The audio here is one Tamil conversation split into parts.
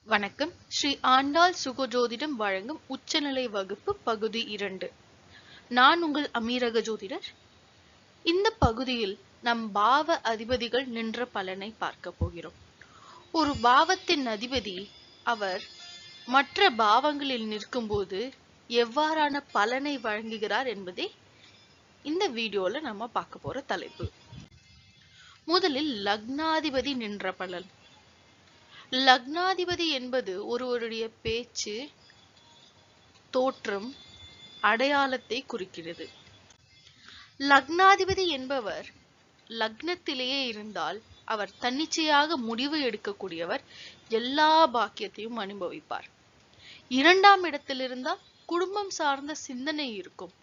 வணக்கம். ஸ்ரீ ஆண்டாள் சுகஜோதிடம் வழங்கும் உச்சநிலை வகுப்பு பகுதி 2. நான் உங்கள் அமீரக ஜோதிடர். இந்த பகுதியில் நம் பாவ அதிபதிகள் நின்ற பலனை பார்க்க போகிறோம். ஒரு பாவத்தின் அதிபதி அவர் மற்ற பாவங்களில் நிற்கும்போது எவ்வாறான பலனை வழங்குகிறார் என்பதே இந்த வீடியோல நம்ம பார்க்க போற தலைப்பு. முதலில் லக்னாதிபதி நின்ற பலன். லக்னாதிபதி என்பது ஒருவருடைய பேச்சு, தோற்றம், அடையாளத்தை குறிக்கிறது. லக்னாதிபதி என்பவர் லக்னத்திலேயே இருந்தால் அவர் தன்னிச்சையாக முடிவு எடுக்கக்கூடியவர், எல்லா பாக்கியத்தையும் அனுபவிப்பார். 2ஆம் இடத்தில் இருந்தால் குடும்பம் சார்ந்த சிந்தனை இருக்கும்.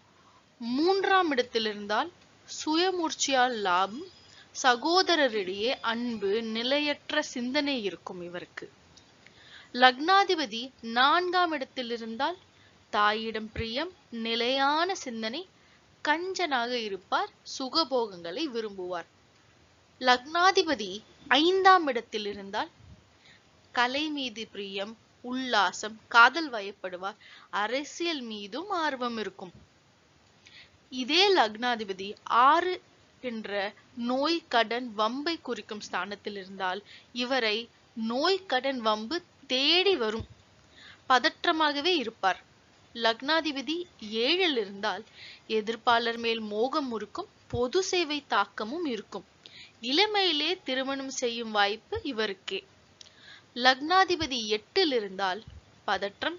3ஆம் இடத்தில் இருந்தால் சுயமூர்ச்சியால் லாபம், சகோதரரிடையே அன்பு, நிலையற்ற சிந்தனை இருக்கும் இவருக்கு. லக்னாதிபதி 4ஆம் இடத்தில் இருந்தால் தாயிடம் பிரியம், நிலையான சிந்தனை, கஞ்சனாக இருப்பார், சுகபோகங்களை விரும்புவார். லக்னாதிபதி 5ஆம் இடத்தில் இருந்தால் கலை மீது பிரியம், உல்லாசம், காதல் வயப்படுவார், அரசியல் மீதும் ஆர்வம் இருக்கும். இதே லக்னாதிபதி 6 என்ற நோய், கடன், வம்பை குறிக்கும் ஸ்தானத்தில் இருந்தால் இவரை நோய், கடன், வம்பு தேடி வரும், பதற்றமாகவே இருப்பார். லக்னாதிபதி 7இல் இருந்தால் எதிர்ப்பாளர் மேல் மோகம் இருக்கும், பொது சேவை தாக்கமும் இருக்கும். இளமையிலே திருமணம் செய்யும் வாய்ப்பு இவருக்கே. லக்னாதிபதி 8இல் இருந்தால் பதற்றம்,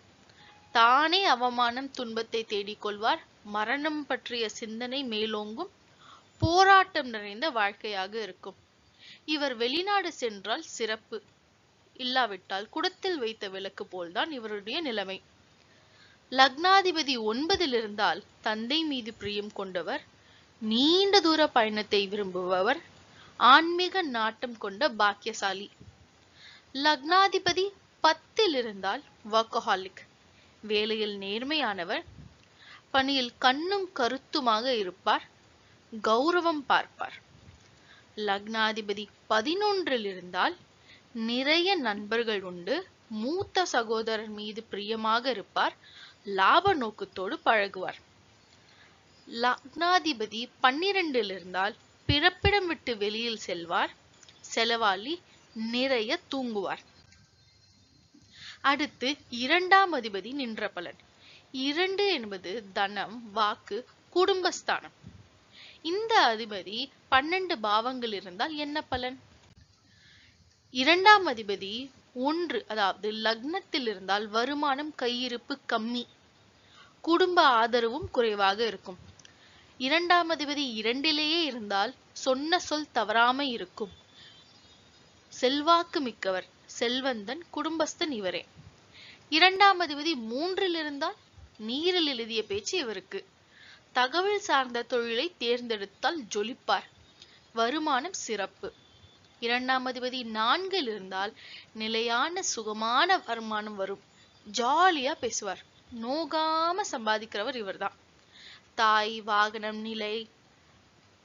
தானே அவமானம், துன்பத்தை தேடிக்கொள்வார், மரணம் பற்றிய சிந்தனை மேலோங்கும், போராட்டம் நிறைந்த வாழ்க்கையாக இருக்கும். இவர் வெளிநாடு சென்றால் சிறப்பு, இல்லாவிட்டால் குடத்தில் வைத்த விளக்கு போல்தான் இவருடைய நிலைமை. லக்னாதிபதி 9இல் இருந்தால் தந்தை மீது பிரியம் கொண்டவர், நீண்ட தூர பயணத்தை விரும்புபவர், ஆன்மீக நாட்டம் கொண்ட பாக்கியசாலி. லக்னாதிபதி 10இல் இருந்தால் வொர்க்கஹாலிக், வேலையில் நேர்மையானவர், பணியில் கண்ணும் கருத்துமாக இருப்பார், கௌரவம் பார்ப்பார். லக்னாதிபதி 11இல் இருந்தால் நிறைய நண்பர்கள் உண்டு, மூத்த சகோதரர் மீது பிரியமாக இருப்பார், லாப நோக்கத்தோடு பழகுவார். லக்னாதிபதி 12இல் இருந்தால் பிறப்பிடம் விட்டு வெளியில் செல்வார், செலவாளி, நிறைய தூங்குவார். அடுத்து 2ஆம் அதிபதி நின்ற பலன். 2 என்பது தனம், வாக்கு, குடும்பஸ்தானம். இந்த அதிபதி 12 பாவங்கள் இருந்தால் என்ன பலன்? 2ஆம் அதிபதி 1 அதாவது லக்னத்தில் இருந்தால் வருமானம், கையிருப்பு கம்மி, குடும்ப ஆதரவும் குறைவாக இருக்கும். 2ஆம் அதிபதி 2இலேயே இருந்தால் சொன்ன சொல் தவறாமை இருக்கும், செல்வாக்கு மிக்கவர், செல்வந்தன், குடும்பஸ்தன் இவரே. 2ஆம் அதிபதி 3இல் இருந்தால் நீரில் எழுதிய பேச்சு இவருக்கு. தகவல் சார்ந்த தொழிலை தேர்ந்தெடுத்தால் ஜொலிப்பார், வருமானம் சிறப்பு. 2ஆம் அதிபதி 4இல் இருந்தால் நிலையான சுகமான வருமானம் வரும், ஜாலியா பேசுவார், நோகாம சம்பாதிக்கிறவர் இவர்தான். தாய், வாகனம், நிலை,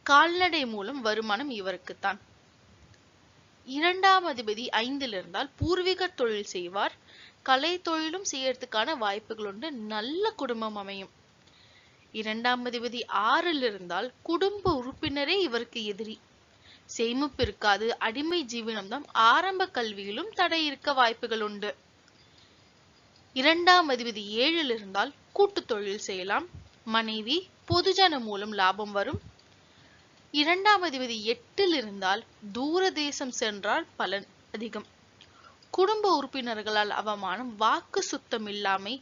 கால்நடை மூலம் வருமானம் இவருக்குத்தான். 2ஆம் அதிபதி 5இல் இருந்தால் பூர்வீக தொழில் செய்வார், கலை தொழிலும் செய்யறதுக்கான வாய்ப்புகள் உண்டு, நல்ல குடும்பம் அமையும். 2ஆம் அதிபதி 6இல் இருந்தால் குடும்ப உறுப்பினரே இவருக்கு எதிரி, சேமிப்பு இருக்காது, அடிமை ஜீவனம்தான், ஆரம்ப கல்வியிலும் தடை இருக்க வாய்ப்புகள் உண்டு. 2ஆம் அதிபதி 7இல் இருந்தால் கூட்டு தொழில் செய்யலாம், மனைவி, பொதுஜன மூலம் லாபம் வரும். 2ஆம் அதிபதி 8இல் இருந்தால் தூர தேசம் சென்றால் பலன் அதிகம், குடும்ப உறுப்பினர்களால் அவமானம், வாக்கு சுத்தம் இல்லாமை.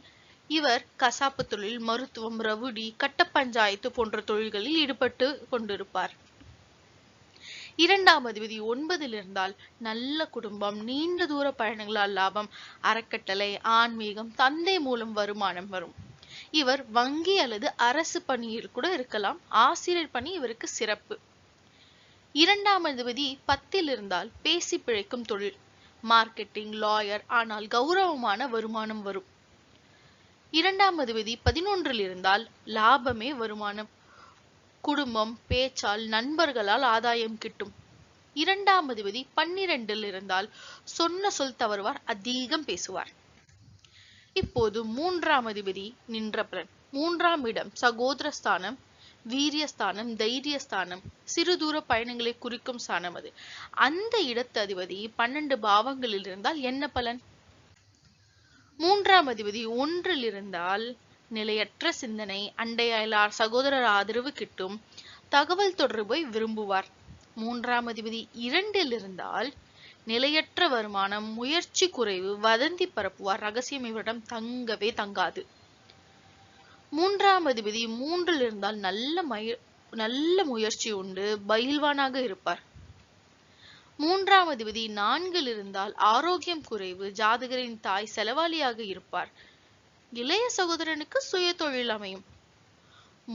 இவர் கசாப்பு தொழில், மருத்துவம், ரவுடி, கட்ட பஞ்சாயத்து போன்ற தொழில்களில் ஈடுபட்டு கொண்டிருப்பார். 2ஆம் அதிபதி 9இல் இருந்தால் நல்ல குடும்பம், நீண்ட தூர பயணங்களால் லாபம், அறக்கட்டளை, ஆன்மீகம், தந்தை மூலம் வருமானம் வரும். இவர் வங்கி அல்லது அரசு பணியில் கூட இருக்கலாம், ஆசிரியர் பணி இவருக்கு சிறப்பு. 2ஆம் அதிபதி 10இல் இருந்தால் பேசி பிழைக்கும் தொழில், மார்க்கெட்டிங், லாயர், ஆனால் கௌரவமான வருமானம் வரும். 2ஆம் அதிபதி 11இல் இருந்தால் லாபமே வருமானம், குடும்பம், பேச்சால், நண்பர்களால் ஆதாயம் கிட்டும். இரண்டாம் அதிபதி 12 இருந்தால் சொன்ன சொல் தவறுவார், அதிகம் பேசுவார். இப்போது மூன்றாம் அதிபதி நின்ற பலன். மூன்றாம் இடம் சகோதரஸ்தானம், வீரியஸ்தானம், தைரியஸ்தானம், சிறு தூர பயணங்களை குறிக்கும் ஸ்தானம் அது. அந்த இடத்து அதிபதி 12 பாவங்களில் இருந்தால் என்ன பலன்? மூன்றாம் அதிபதி 1 இருந்தால் நிலையற்ற சிந்தனை, அண்டை அயலார் சகோதரர் ஆதரவு கிட்டும், தகவல் தொடர்பை விரும்புவார். மூன்றாம் அதிபதி 2 இருந்தால் நிலையற்ற வருமானம், முயற்சி குறைவு, வதந்தி பரப்புவார், ரகசியம் இவரிடம் தங்கவே தங்காது. மூன்றாம் அதிபதி 3 இருந்தால் நல்ல முயற்சி உண்டு, பயில்வானாக இருப்பார். மூன்றாம் அதிபதி 4 இருந்தால் ஆரோக்கியம் குறைவு, ஜாதகரின் தாய் செலவாளியாக இருப்பார், இளைய சகோதரனுக்கு சுய தொழில் அமையும்.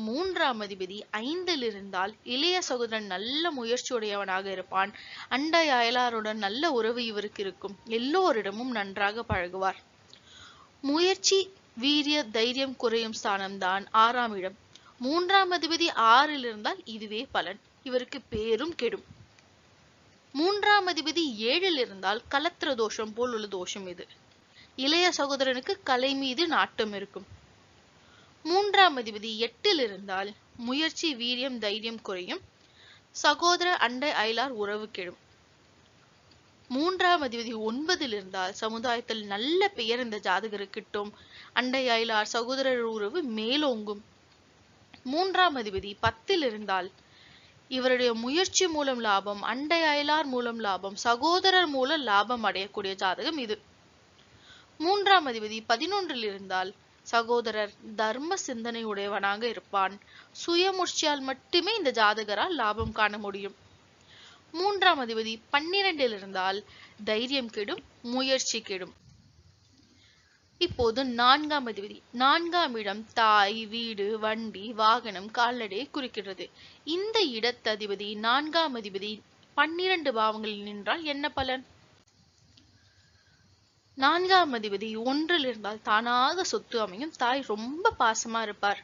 மூன்றாம் அதிபதி 5 இருந்தால் இளைய சகோதரன் நல்ல முயற்சியுடையவனாக இருப்பான், அண்டை அயலாருடன் நல்ல உறவு இவருக்கு இருக்கும், எல்லோரிடமும் நன்றாக பழகுவார். முயற்சி, வீரிய, தைரியம் குறையும் ஸ்தானம்தான் 6ஆம் இடம். மூன்றாம் அதிபதி 6 இருந்தால் இதுவே பலன், இவருக்கு பேரும் கெடும். மூன்றாம் அதிபதி 7 இருந்தால் கலத்திர தோஷம் போல் உள்ள தோஷம் இது. இளைய சகோதரனுக்கு கலை மீது நாட்டம் இருக்கும். மூன்றாம் அதிபதி 8 இருந்தால் முயற்சி, வீரியம், தைரியம் குறையும், சகோதர அண்டை அயலார் உறவு கெடும். மூன்றாம் அதிபதி 9 இருந்தால் சமுதாயத்தில் நல்ல பெயர் இந்த ஜாதகருக்கு கிட்டும், அண்டை அயலார் சகோதரர் உறவு மேலோங்கும். மூன்றாம் அதிபதி 10 இருந்தால் இவருடைய முயற்சி மூலம் லாபம், அண்டை அயலார் மூலம் லாபம், சகோதரர் மூலம் லாபம் அடையக்கூடிய ஜாதகம் இது. மூன்றாம் அதிபதி 11 இருந்தால் சகோதரர் தர்ம சிந்தனை உடையவனாக இருப்பான், சுயமுயற்சியால் மட்டுமே இந்த ஜாதகரால் லாபம் காண முடியும். மூன்றாம் அதிபதி 12 இருந்தால் தைரியம் கெடும், முயற்சி கெடும். இப்போது 4ஆம் அதிபதி. 4ஆம் இடம் தாய், வீடு, வண்டி, வாகனம், கால்நடையை குறிக்கிறது. இந்த இடத்ததிபதி 4ஆம் அதிபதி 12 பாவங்களில் நின்றால் என்ன பலன்? 4ஆம் அதிபதி 1 இருந்தால் தானாக சொத்து அமையும், தாய் ரொம்ப பாசமா இருப்பார்.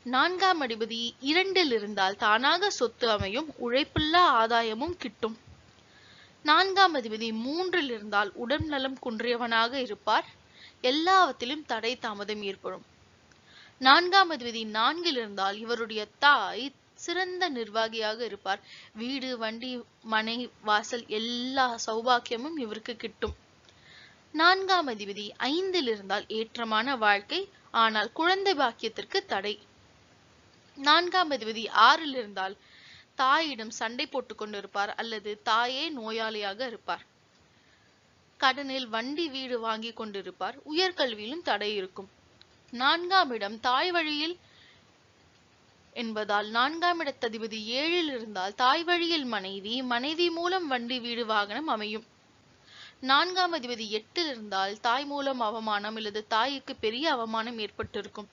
4ஆம் அதிபதி 2 இருந்தால் தானாக சொத்து அமையும், உழைப்பில்லா ஆதாயமும் கிட்டும். 4ஆம் அதிபதி 3 இருந்தால் உடல் நலம் குன்றியவனாக இருப்பார், எல்லாவற்றிலும் தடை தாமதம் ஏற்படும். 4ஆம் அதிபதி 4 இருந்தால் இவருடைய தாய் சிறந்த நிர்வாகியாக இருப்பார், வீடு, வண்டி, மனை, வாசல் எல்லா சௌபாக்கியமும் இவருக்கு கிட்டும். 4ஆம் அதிபதி 5 இருந்தால் ஏற்றமான வாழ்க்கை, ஆனால் குழந்தை பாக்கியத்திற்கு தடை. 4ஆம் அதிபதி 6 இருந்தால் தாயிடம் சண்டை போட்டுக் கொண்டிருப்பார், அல்லது தாயே நோயாளியாக இருப்பார். கடனில் வண்டி, வீடு வாங்கி கொண்டிருப்பார், உயர்கல்வியிலும் தடை இருக்கும். 4ஆம் இடம் தாய் வழியில் என்பதால் 4ஆம் இடத்ததிபதி 7 இருந்தால் தாய் வழியில் மனைவி, மனைவி மூலம் வண்டி, வீடு, வாகனம் அமையும். 4ஆம் அதிபதி 8 இருந்தால் தாய் மூலம் அவமானம் அல்லது தாய்க்கு பெரிய அவமானம் ஏற்பட்டிருக்கும்,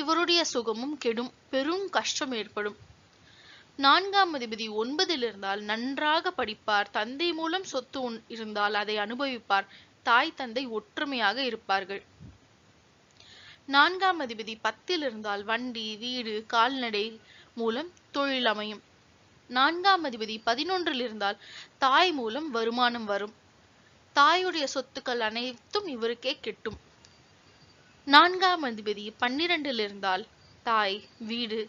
இவருடைய சுகமும் கெடும், பெரும் கஷ்டம் ஏற்படும். 4ஆம் அதிபதி 9 இருந்தால் நன்றாக படிப்பார், தந்தை மூலம் சொத்து இருந்தால் அதை அனுபவிப்பார், தாய் தந்தை ஒற்றுமையாக இருப்பார்கள். 4ஆம் அதிபதி 10 இருந்தால் வண்டி, வீடு, கால்நடை மூலம் தொழில் அமையும். 4ஆம் அதிபதி 11 இருந்தால் தாய் மூலம் வருமானம் வரும், தாயுடைய சொத்துக்கள் அனைத்தும் இவருக்கே கிட்டும். 4ஆம் அதிபதி 12 இருந்தால் தாய், வீடு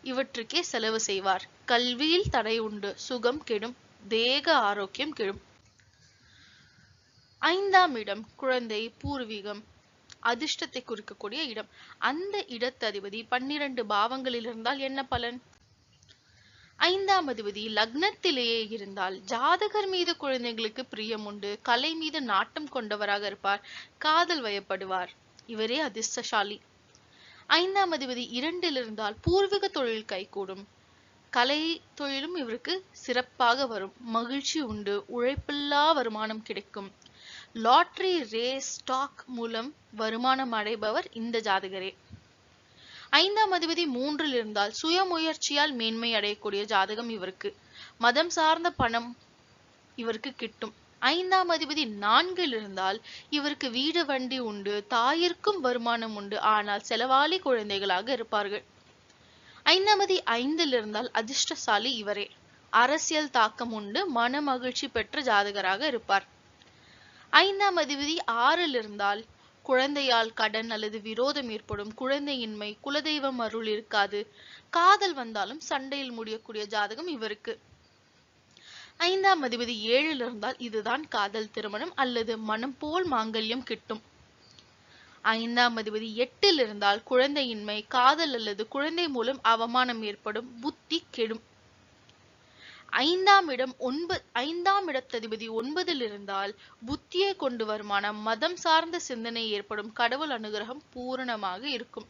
இவற்றுக்கே செலவு செய்வார், கல்வியில் தடை உண்டு, சுகம் கெடும், தேக ஆரோக்கியம் கெடும். 5ஆம் இடம் குழந்தை, பூர்வீகம், அதிர்ஷ்டத்தை குறிக்கக்கூடிய இடம். அந்த இடத்ததிபதி 12 பாவங்களில் இருந்தால் என்ன பலன்? 5ஆம் அதிபதி லக்னத்திலேயே இருந்தால் ஜாதகர் மீது குழந்தைகளுக்கு பிரியம் உண்டு, கலை மீது நாட்டம் கொண்டவராக இருப்பார், காதல் வயப்படுவார், இவரே அதிர்ஷ்டசாலி. 5ஆம் அதிபதி 2 இருந்தால் பூர்வீக தொழில் கைகூடும், கலை தொழிலும் இவருக்கு சிறப்பாக வரும், மகிழ்ச்சி உண்டு, உழைப்பில்லா வருமானம் கிடைக்கும், லாட்டரி, ரேஸ், ஸ்டாக் மூலம் வருமானம் அடைபவர் இந்த ஜாதகரே. 5ஆம் அதிபதி 3 இருந்தால் சுய முயற்சியால் மேன்மை அடையக்கூடிய ஜாதகம் இவருக்கு, மதம் சார்ந்த பணம் இவருக்கு கிட்டும். 5ஆம் அதிபதி 4 இருந்தால் இவருக்கு வீடு, வண்டி உண்டு, தாயிற்கும் வருமானம் உண்டு, ஆனால் செலவாளி குழந்தைகளாக இருப்பார்கள். 5ஆம் அதிபதி 5 இருந்தால் அதிர்ஷ்டசாலி இவரே, அரசியல் தாக்கம் உண்டு, மன மகிழ்ச்சி பெற்ற ஜாதகராக இருப்பார். 5ஆம் அதிபதி 6ல் இருந்தால் குழந்தையால் கடன் அல்லது விரோதம் ஏற்படும், குழந்தையின்மை, குலதெய்வம் அருள் இருக்காது, காதல் வந்தாலும் சண்டையில் முடியக்கூடிய ஜாதகம் இவருக்கு. 5ஆம் அதிபதி 7ல் இருந்தால் இதுதான் காதல், திருமணம் அல்லது மனம் போல் மாங்கல்யம் கிட்டும். 5ஆம் அதிபதி 8ல் இருந்தால் குழந்தையின்மை, காதல் அல்லது குழந்தை மூலம் அவமானம் ஏற்படும், புத்தி கெடும். 5ஆம் இடத்ததிபதி 9ல் இருந்தால் புத்தியை கொண்டு வருமானம், மதம் சார்ந்த சிந்தனை ஏற்படும், கடவுள் அனுகிரகம் பூரணமாக இருக்கும்.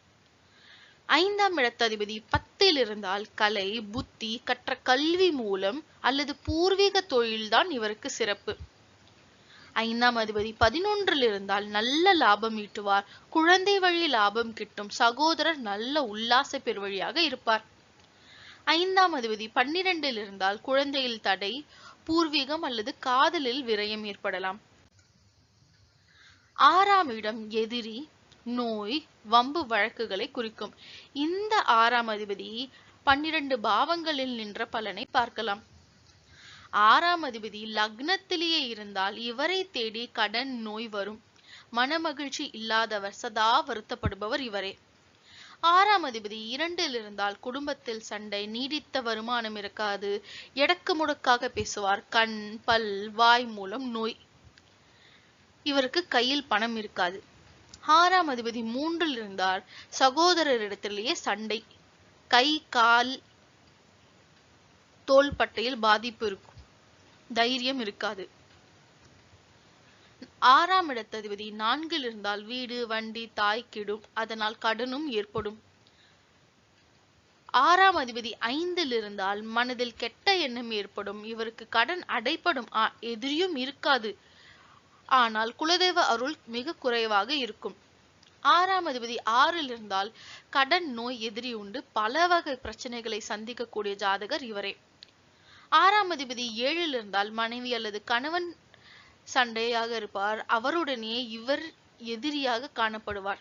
5ஆம் இடத்ததிபதி 10ல் இருந்தால் கலை, புத்தி, கற்ற கல்வி மூலம் அல்லது பூர்வீக தொழில்தான் இவருக்கு சிறப்பு. 5ஆம் அதிபதி 11ல் இருந்தால் நல்ல லாபம் ஈட்டுவார், குழந்தை வழி லாபம் கிட்டும், சகோதரர் நல்ல உல்லாச பெருவழியாக இருப்பார். 5ஆம் அதிபதி 12ல் இருந்தால் குழந்தையில் தடை, பூர்வீகம் அல்லது காதலில் விரயம் ஏற்படலாம். 6ஆம் இடம் எதிரி, நோய், வம்பு வழக்குகளை குறிக்கும். இந்த 6ஆம் அதிபதி 12 பாவங்களில் நின்ற பலனை பார்க்கலாம். 6ஆம் அதிபதி லக்னத்திலேயே இருந்தால் இவரை தேடி கடன், நோய் வரும். மனமகிழ்ச்சி இல்லாதவர், சதா வருத்தப்படுபவர் இவரே. 6ஆம் அதிபதி 2ல் இருந்தால் குடும்பத்தில் சண்டை, நீடித்த வருமானம் இருக்காது, எடக்கு முடக்காக பேசுவார், கண், பல், வாய் மூலம் நோய். இவருக்கு கையில் பணம் இருக்காது. 6ஆம் அதிபதி 3ல் இருந்தால் சகோதரரிடத்திலேயே சண்டை, கை, கால், தோள்பட்டையில் பாதிப்பு இருக்கும், தைரியம் இருக்காது. 6ஆம் இடத்ததிபதி 4ல் இருந்தால் வீடு, வண்டி, தாய் கெடும், அதனால் கடனும் ஏற்படும். 6ஆம் அதிபதி 5ல் இருந்தால் மனதில் கெட்ட எண்ணம் ஏற்படும், இவருக்கு கடன் அடைப்படும், எதிரியும் இருக்காது, ஆனால் குலதெய்வ அருள் மிக குறைவாக இருக்கும். 6ஆம் அதிபதி 6ல் இருந்தால் கடன், நோய், எதிரி உண்டு, பல வகை பிரச்சனைகளை சந்திக்கக்கூடிய ஜாதகர் இவரே. 6ஆம் அதிபதி 7ல் இருந்தால் மனைவி அல்லது கணவன் சண்டையாக இருப்பார், அவருடனே இவர் எதிரியாக காணப்படுவார்.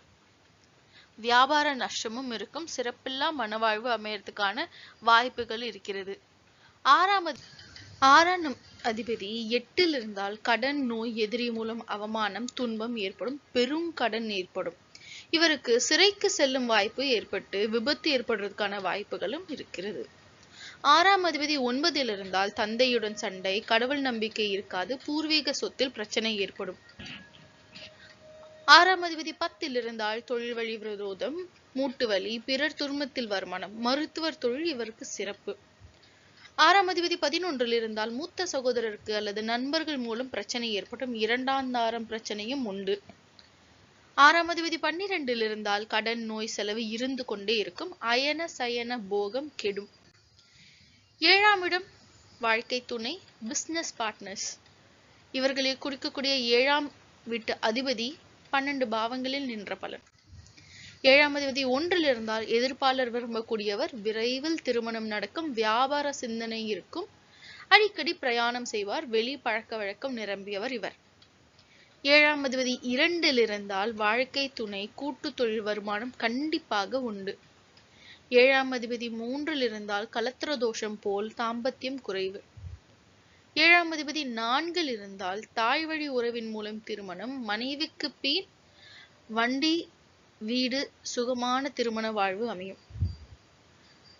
வியாபார நஷ்டமும் இருக்கும், சிறப்பில்லா மனவாழ்வு அமையறதுக்கான வாய்ப்புகள் இருக்கிறது. 6ஆம் அதிபதி 8ல் இருந்தால் கடன், நோய், எதிரி மூலம் அவமானம், துன்பம் ஏற்படும், பெரும் கடன் ஏற்படும். இவருக்கு சிறைக்கு செல்லும் வாய்ப்பு ஏற்பட்டு விபத்து ஏற்படுவதற்கான வாய்ப்புகளும் இருக்கிறது. 6ஆம் அதிபதி 9ல் இருந்தால் தந்தையுடன் சண்டை, கடவுள் நம்பிக்கை இருக்காது, பூர்வீக சொத்தில் பிரச்சனை ஏற்படும். 6ஆம் அதிபதி 10ல் இருந்தால் தொழில் வழி விரோதம், மூட்டு வலி, பிறர் துன்பத்தில் வருமானம், மருத்துவர் தொழில் இவருக்கு சிறப்பு. 6ஆம் அதிபதி 11ல் இருந்தால் மூத்த சகோதரருக்கு அல்லது நண்பர்கள் மூலம் பிரச்சனை ஏற்படும், இரண்டாம் தாரம் பிரச்சனையும் உண்டு. 6ஆம் அதிபதி 12ல் இருந்தால் கடன், நோய், செலவு இருந்து கொண்டே இருக்கும், அயன சயன போகம் கெடும். 7ஆம் இடம் வாழ்க்கை துணை, பிசினஸ் பார்ட்னர்ஸ், இவர்களை குறிக்கக்கூடிய 7ஆம் வீட்டு அதிபதி 12 பாவங்களில் நின்ற பலன். 7ஆம் அதிபதி 1ல் இருந்தால் எதிர்ப்பாளர் விரும்பக்கூடியவர், விரைவில் திருமணம் நடக்கும், வியாபார சிந்தனை இருக்கும், அடிக்கடி பிரயாணம் செய்வார், வெளி பழக்க வழக்கம் நிரம்பியவர் இவர். 7ஆம் அதிபதி 2ல் இருந்தால் வாழ்க்கை துணை, கூட்டு தொழில் வருமானம் கண்டிப்பாக உண்டு. 7ஆம் அதிபதி 3ல் இருந்தால் கலத்திர தோஷம் போல் தாம்பத்தியம் குறைவு. 7ஆம் அதிபதி 4ல் இருந்தால் தாய் வழி உறவின் மூலம் திருமணம், மனைவிக்கு பின் வண்டி, வீடு, சுகமான திருமண வாழ்வு அமையும்.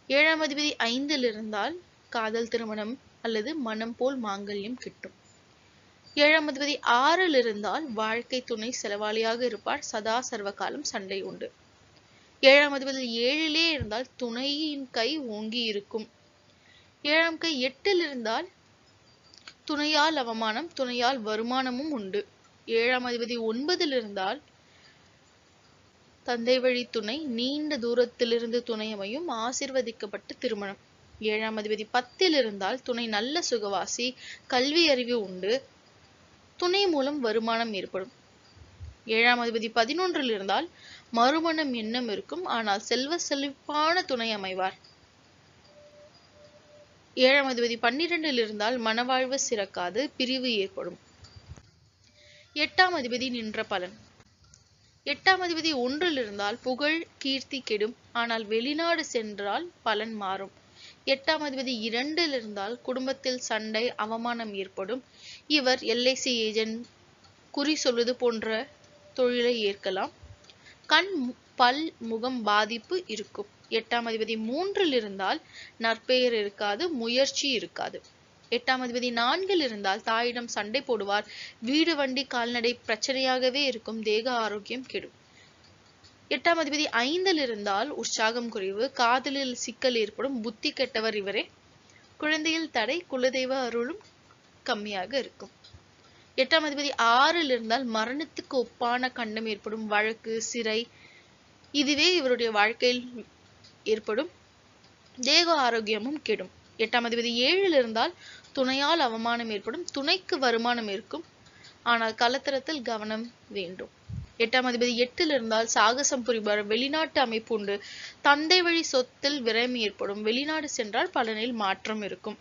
7ஆம் அதிபதி 5ல் இருந்தால் காதல், திருமணம் அல்லது மனம் போல் மாங்கல்யம் கிட்டும். 7ஆம் அதிபதி 6ல் இருந்தால் வாழ்க்கை துணை செலவாளியாக இருப்பார், சதா சர்வகாலம் சண்டை உண்டு. 7ஆம் அதிபதி 7லே இருந்தால் துணையின் கை ஓங்கி இருக்கும். 7ஆம் கை 8ல் இருந்தால் துணையால் அவமானம், துணையால் வருமானமும் உண்டு. 7ஆம் அதிபதி 9ல் இருந்தால் தந்தை வழி துணை, நீண்ட தூரத்திலிருந்து துணை அமையும், ஆசிர்வதிக்கப்பட்ட திருமணம். 7ஆம் அதிபதி 10ல் இருந்தால் துணை நல்ல சுகவாசி, கல்வி அறிவு உண்டு, துணை மூலம் வருமானம் ஏற்படும். 7ஆம் அதிபதி 11ல் இருந்தால் மறுமணம் எண்ணம் இருக்கும், ஆனால் செல்வ செழிப்பான துணை அமைவார். 7ஆம் அதிபதி 12ல் இருந்தால் மனவாழ்வு சிறக்காது, பிரிவு ஏற்படும். 8ஆம் அதிபதி நின்ற பலன். 8ஆம் அதிபதி 1ல் இருந்தால் புகழ், கீர்த்தி கெடும், ஆனால் வெளிநாடு சென்றால் பலன் மாறும். 8ஆம் அதிபதி 2ல் இருந்தால் குடும்பத்தில் சண்டை, அவமானம் ஏற்படும். இவர் LIC ஏஜென்ட், குறி சொல்வது போன்ற தொழிலை ஏற்கலாம். கண், பல், முகம் பாதிப்பு இருக்கும். 8ஆம் அதிபதி 3ல் இருந்தால் நற்பெயர் இருக்காது, முயற்சி இருக்காது. 8ஆம் அதிபதி 4ல் இருந்தால் தாயிடம் சண்டை போடுவார். வீடு, வண்டி, கால்நடை பிரச்சனையாகவே இருக்கும். தேக ஆரோக்கியம் கெடும். 8ஆம் அதிபதி 5ல் இருந்தால் உற்சாகம் குறைவு, காதலில் சிக்கல் ஏற்படும். புத்தி கெட்டவர் இவரே. குழந்தையில் தடை, குலதெய்வ அருளும் கம்மியாக இருக்கும். 8ஆம் அதிபதி 6ல் இருந்தால் மரணத்துக்கு ஒப்பான கண்டம் ஏற்படும். வழக்கு, சிறை, இதுவே இவருடைய வாழ்க்கையில் ஏற்படும். தேக ஆரோக்கியமும் கெடும். 8ஆம் அதிபதி 7ல் இருந்தால் துணையால் அவமானம் ஏற்படும். துணைக்கு வருமானம் இருக்கும், ஆனால் கலத்தரத்தில் கவனம் வேண்டும். 8ஆம் அதிபதி 8ல் இருந்தால் சாகசம் புரிவார். வெளிநாட்டு அமைப்பு உண்டு. தந்தை வழி சொத்தில் விரயம் ஏற்படும். வெளிநாடு சென்றால் பலனில் மாற்றம் இருக்கும்.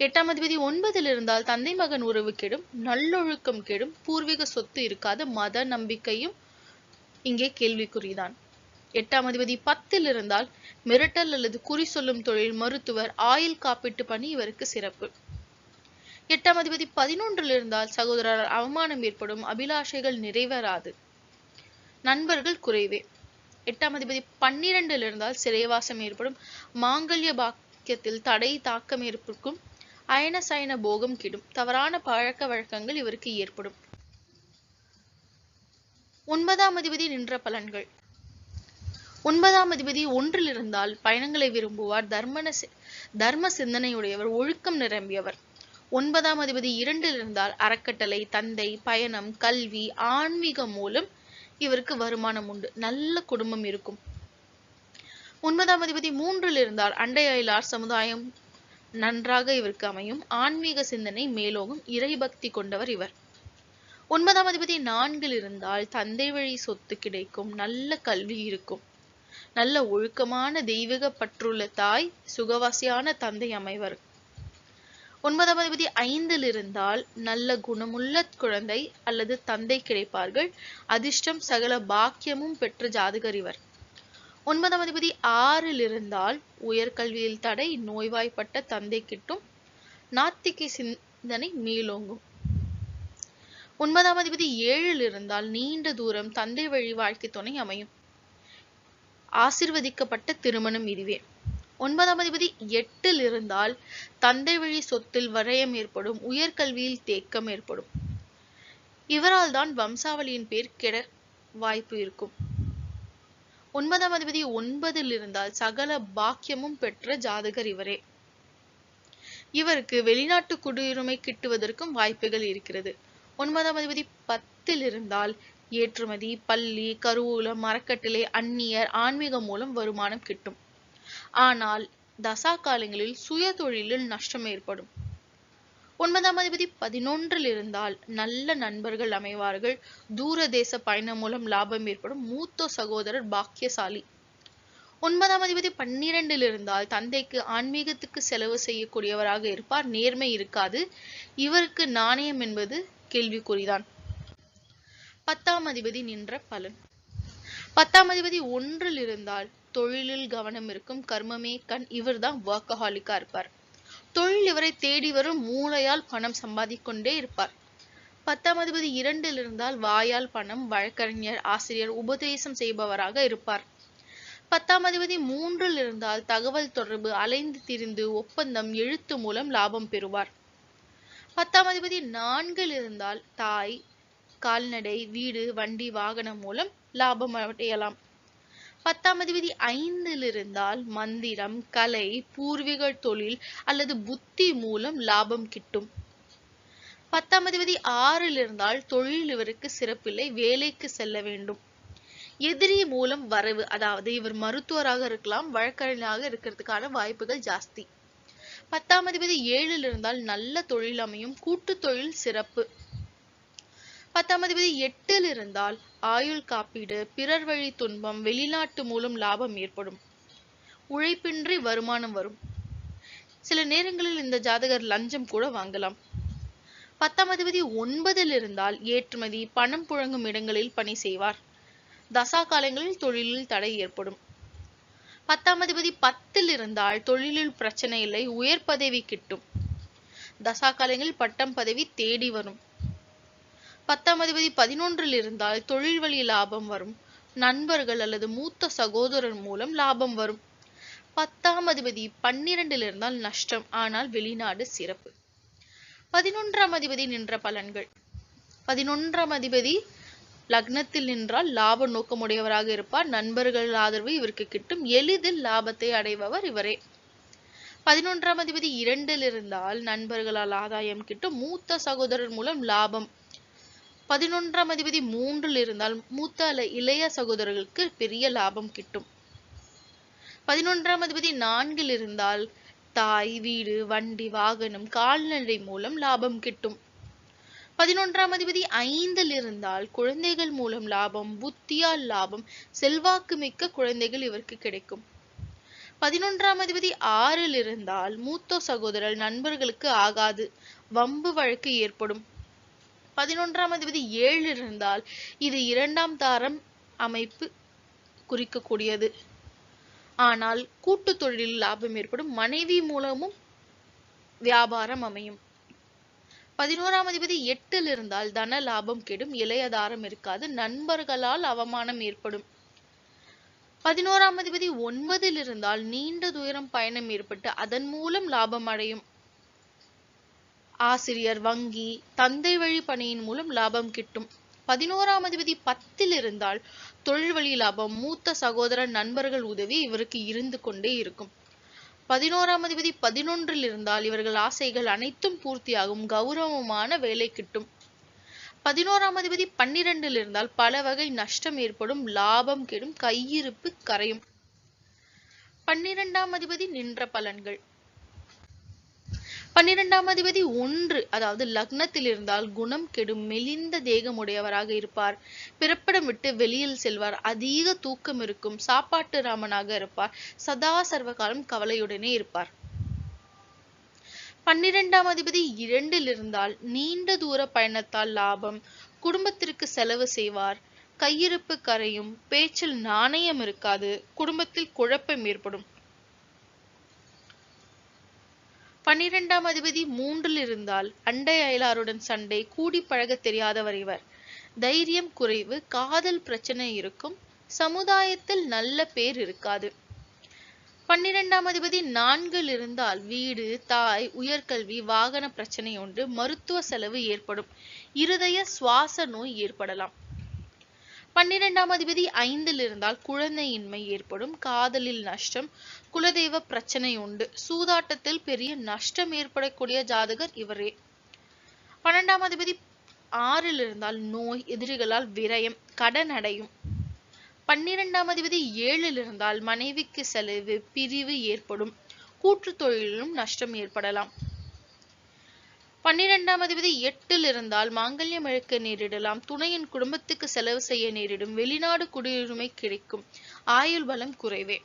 8ஆம் அதிபதி 9ல் இருந்தால் தந்தை மகன் உறவு கெடும், நல்லொழுக்கம் கெடும், பூர்வீக சொத்து இருக்காது, மத நம்பிக்கையும் இங்கே கேள்விக்குறிதான். 8ஆம் அதிபதி 10ல் இருந்தால் மிரட்டல் அல்லது குறி சொல்லும் தொழில், மருத்துவர், ஆயுள் காப்பீட்டு பணி இவருக்கு சிறப்பு. 8ஆம் அதிபதி 11ல் இருந்தால் சகோதரர் அவமானம் ஏற்படும், அபிலாஷைகள் நிறைவேறாது, நண்பர்கள் குறைவே. 8ஆம் அதிபதி 12ல் இருந்தால் சிறைவாசம் ஏற்படும், மாங்கல்ய பாக்கியத்தில் தடை, தாக்கம் ஏற்படும், அயன சயன போகம் கெடும், தவறான பழக்க வழக்கங்கள் இவருக்கு ஏற்படும். 9ஆம் அதிபதி நின்ற பலன்கள். 9ஆம் அதிபதி 1ல் இருந்தால் பயணங்களை விரும்புவார். தர்ம சிந்தனையுடையவர், ஒழுக்கம் நிரம்பியவர். 9ஆம் அதிபதி 2ல் இருந்தால் அறக்கட்டளை, தந்தை, பயணம், கல்வி, ஆன்மீகம் மூலம் இவருக்கு வருமானம் உண்டு. நல்ல குடும்பம் இருக்கும். 9ஆம் அதிபதி 3ல் இருந்தால் அண்டை அயலார் சமுதாயம் நன்றாக இவருக்கு அமையும். ஆன்மீக சிந்தனை மேலோகும். இறைபக்தி கொண்டவர் இவர். 9ஆம் அதிபதி 4ல் இருந்தால் தந்தை வழி சொத்து கிடைக்கும். நல்ல கல்வி இருக்கும். நல்ல ஒழுக்கமான தெய்வீக பற்றுள்ள தாய், சுகவாசியான தந்தை அமைவர். 9ஆம் அதிபதி 5ல் இருந்தால் நல்ல குணமுள்ள குழந்தை அல்லது தந்தை கிடைப்பார்கள். அதிர்ஷ்டம், சகல பாக்கியமும் பெற்ற ஜாதகர் இவர். 9ஆம் அதிபதி 6ல் இருந்தால் உயர்கல்வியில் தடை, நோய்வாய்ப்பட்ட தந்தை கிட்டும், நாத்திகை சிந்தனை மேலோங்கும். 9ஆம் அதிபதி 7ல் இருந்தால் நீண்ட தூரம் தந்தை வழி வாழ்க்கை துணை அமையும். ஆசிர்வதிக்கப்பட்ட திருமணம் இதுவே. 9ஆம் அதிபதி 8ல் இருந்தால் தந்தை வழி சொத்தில் விரயம் ஏற்படும். உயர்கல்வியில் தேக்கம் ஏற்படும். இவரால் தான் வம்சாவளியின் பேர் கெட வாய்ப்பு இருக்கும். 9ஆம் அதிபதி 9ல் இருந்தால் சகல பாக்கியமும் பெற்ற ஜாதகர் இவரே. இவருக்கு வெளிநாட்டு குடியுரிமை கிட்டுவதற்கும் வாய்ப்புகள் இருக்கிறது. 9ஆம் அதிபதி 10ல் இருந்தால் ஏற்றுமதி, பள்ளி, கருவூலம், மரக்கட்டளை, அந்நியர், ஆன்மீகம் மூலம் வருமானம் கிட்டும். ஆனால் தசா காலங்களில் சுய தொழிலில் நஷ்டம் ஏற்படும். 9ஆம் அதிபதி 11ல் இருந்தால் நல்ல நண்பர்கள் அமைவார்கள். தூர தேச பயணம் மூலம் லாபம் ஏற்படும். மூத்த சகோதரர் பாக்கியசாலி. 9ஆம் அதிபதி 12ல் இருந்தால் தந்தைக்கு ஆன்மீகத்துக்கு செலவு செய்யக்கூடியவராக இருப்பார். நேர்மை இருக்காது. இவருக்கு நாணயம் என்பது கேள்விக்குறிதான். 10ஆம் அதிபதி நின்ற பலன். 10ஆம் அதிபதி 1ல் இருந்தால் தொழிலில் கவனம் இருக்கும். கர்மமே கண். இவர்தான் வொர்க்கஹாலிக்கா இருப்பார். தொழில் இவரை தேடி வரும். மூளையால் பணம் சம்பாதிக்கொண்டே இருப்பார். 10ஆம் அதிபதி 2ல் இருந்தால் வாயால் பணம், வழக்கறிஞர், ஆசிரியர், உபதேசம் செய்பவராக இருப்பார். 10ஆம் அதிபதி 3ல் இருந்தால் தகவல் தொடர்பு, அலைந்து திரிந்து ஒப்பந்தம், எழுத்து மூலம் லாபம் பெறுவார். 10ஆம் அதிபதி 4ல் இருந்தால் தாய், கால்நடை, வீடு, வண்டி, வாகனம் மூலம் லாபம் அடையலாம். 10ஆம் அதிபதி 5ல் இருந்தால் மந்திரம், கலை, பூர்வீக தொழில் அல்லது புத்தி மூலம் லாபம் கிட்டும். 10ஆம் அதிபதி 6ல் இருந்தால் தொழில் இவருக்கு சிறப்பில்லை. வேலைக்கு செல்ல வேண்டும். எதிரி மூலம் வரவு, அதாவது இவர் மருத்துவராக இருக்கலாம், வழக்கறிஞராக இருக்கிறதுக்கான வாய்ப்புகள் ஜாஸ்தி. 10ஆம் அதிபதி 7ல் இருந்தால் நல்ல தொழில் அமையும். கூட்டு தொழில் சிறப்பு. 10ஆம் அதிபதி 8ல் இருந்தால் ஆயுள் காப்பீடு, பிறர் வழி துன்பம், வெளிநாட்டு மூலம் லாபம் ஏற்படும். உழைப்பின்றி வருமானம் வரும். சில நேரங்களில் இந்த ஜாதகர் லஞ்சம் கூட வாங்கலாம். 10ஆம் அதிபதி 9ல் இருந்தால் ஏற்றுமதி, பணம் புழங்கும் இடங்களில் பணி செய்வார். தசா காலங்களில் தொழிலில் தடை ஏற்படும். 10ஆம் அதிபதி 10ல் இருந்தால் தொழிலில் பிரச்சனை இல்லை, உயர் பதவி கிட்டும். தசா காலங்களில் பட்டம் பதவி தேடி வரும். 10ஆம் அதிபதி 11ல் இருந்தால் தொழில் வழி லாபம் வரும். நண்பர்கள் அல்லது மூத்த சகோதரர் மூலம் லாபம் வரும். 10ஆம் அதிபதி 12ல் இருந்தால் நஷ்டம், ஆனால் வெளிநாடு சிறப்பு. 11ஆம் அதிபதி நின்ற பலன்கள். 11ஆம் அதிபதி லக்னத்தில் நின்றால் லாப நோக்கமுடையவராக இருப்பார். நண்பர்கள் ஆதரவு இவருக்கு கிட்டும். எளிதில் லாபத்தை அடைபவர் இவரே. 11ஆம் அதிபதி 2ல் இருந்தால் நண்பர்களால் ஆதாயம் கிட்டும். மூத்த சகோதரர் மூலம் லாபம். 11ஆம் அதிபதி 3ல் இருந்தால் மூத்த இளைய சகோதரர்களுக்கு பெரிய லாபம் கிட்டும். 11ஆம் அதிபதி 4ல் இருந்தால் தாய், வீடு, வண்டி, வாகனம், கால்நடை மூலம் லாபம் கிட்டும். 11ஆம் அதிபதி 5ல் இருந்தால் குழந்தைகள் மூலம் லாபம், புத்தியால் லாபம், செல்வாக்கு மிக்க குழந்தைகள் இவருக்கு கிடைக்கும். 11ஆம் அதிபதி 6ல் இருந்தால் மூத்த சகோதரர் நண்பர்களுக்கு ஆகாது, வம்பு வழக்கு ஏற்படும். 11ஆம் அதிபதி 7ல் இருந்தால் இது 2ஆம் தாரம் அமைப்பு குறிக்கக்கூடியது. ஆனால் கூட்டு தொழிலில் லாபம் ஏற்படும். மனைவி மூலமும் வியாபாரம் அமையும். 11ஆம் அதிபதி 8ல் இருந்தால் தன லாபம் கெடும், இளையதாரம் இருக்காது, நண்பர்களால் அவமானம் ஏற்படும். 11ஆம் அதிபதி 9ல் இருந்தால் நீண்ட தூரம் பயணம் ஏற்பட்டு அதன் மூலம் லாபம் அடையும். ஆசிரியர், வங்கி, தந்தை வழி பணியின் மூலம் லாபம் கிட்டும். 11ஆம் அதிபதி 10ல் இருந்தால் தொழில் வழி லாபம், மூத்த சகோதரர் நண்பர்கள் உதவி இவருக்கு இருந்து கொண்டே இருக்கும். 11ஆம் அதிபதி 11ல் இருந்தால் இவர்கள் ஆசைகள் அனைத்தும் பூர்த்தியாகும், கௌரவமான வேலை கிட்டும். 11ஆம் அதிபதி 12ல் இருந்தால் பல வகை நஷ்டம் ஏற்படும், லாபம் கெடும், கையிருப்பு கரையும். 12ஆம் அதிபதி நின்ற பலன்கள். 12ஆம் அதிபதி 1 அதாவது லக்னத்தில் இருந்தால் குணம் கெடும், மெலிந்த தேகமுடையவராக இருப்பார், பிறப்பிடம் விட்டு வெளியில் செல்வார், அதிக தூக்கம் இருக்கும், சாப்பாட்டு ராமனாக இருப்பார், சதா சர்வகாலம் கவலையுடனே இருப்பார். 12ஆம் அதிபதி 2ல் இருந்தால் நீண்ட தூர பயணத்தால் லாபம், குடும்பத்திற்கு செலவு செய்வார், கையிருப்பு கரையும், பேச்சில் நாணயம் இருக்காது, குடும்பத்தில் குழப்பம் ஏற்படும். 12ஆம் அதிபதி 3ல் இருந்தால் அண்டை அயலாருடன் சண்டை, கூடி பழக தெரியாதவர் இவர், தைரியம் குறைவு, காதல் பிரச்சனை இருக்கும், சமுதாயத்தில் நல்ல பேர் இருக்காது. 12ஆம் அதிபதி 4ல் இருந்தால் வீடு, தாய், உயர்கல்வி, வாகன பிரச்சனை உண்டு, மருத்துவ செலவு ஏற்படும், இருதய சுவாச நோய் ஏற்படலாம். 12ஆம் அதிபதி 5ல் இருந்தால் குழந்தையின்மை ஏற்படும், காதலில் நஷ்டம், குலதெய்வ பிரச்சனை உண்டு, சூதாட்டத்தில் பெரிய நஷ்டம் ஏற்படக்கூடிய ஜாதகர் இவரே. 12ஆம் அதிபதி 6ல் இருந்தால் நோய், எதிரிகளால் விரயம், கடன் அடையும். 12ஆம் அதிபதி 7ல் இருந்தால் மனைவிக்கு செலவு, பிரிவு ஏற்படும், கூட்டு தொழிலிலும் நஷ்டம் ஏற்படலாம். 12ஆம் அதிபதி 8ல் இருந்தால் மாங்கல்யம் இழக்க நேரிடலாம், துணையின் குடும்பத்துக்கு செலவு செய்ய நேரிடும், வெளிநாடு குடியுரிமை கிடைக்கும், ஆயுள் பலம் குறைவே.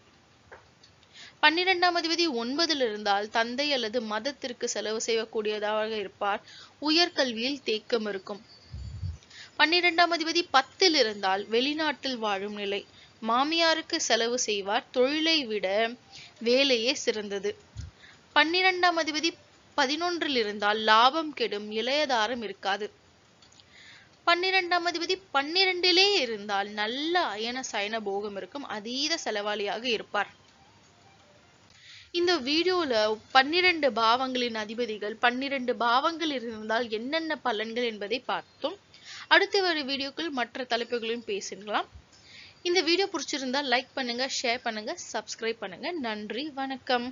12ஆம் அதிபதி 9ல் இருந்தால் தந்தை அல்லது மதத்திற்கு செலவு செய்யக்கூடியதாக இருப்பார், உயர்கல்வியில் தேக்கம் இருக்கும். 12ஆம் அதிபதி 10ல் இருந்தால் வெளிநாட்டில் வாழும் நிலை, மாமியாருக்கு செலவு செய்வார், தொழிலை விட வேலையே சிறந்தது. 12ஆம் அதிபதி 11ல் இருந்தால் லாபம் கெடும், இளையதாரம் இருக்காது. 12ஆம் அதிபதி 12லே இருந்தால் நல்ல அயன சயன போகம் இருக்கும், அதீத செலவாளியாக இருப்பார். இந்த வீடியோல 12 பாவங்களின் அதிபதிகள் 12 பாவங்கள் இருந்தால் என்னென்ன பலன்கள் என்பதை பார்த்தோம். அடுத்த ஒரு வீடியோக்கள் மற்ற தலைப்புகளையும் பேசலாம். இந்த வீடியோ பிடிச்சிருந்தா லைக் பண்ணுங்க, ஷேர் பண்ணுங்க, சப்ஸ்கிரைப் பண்ணுங்க. நன்றி, வணக்கம்.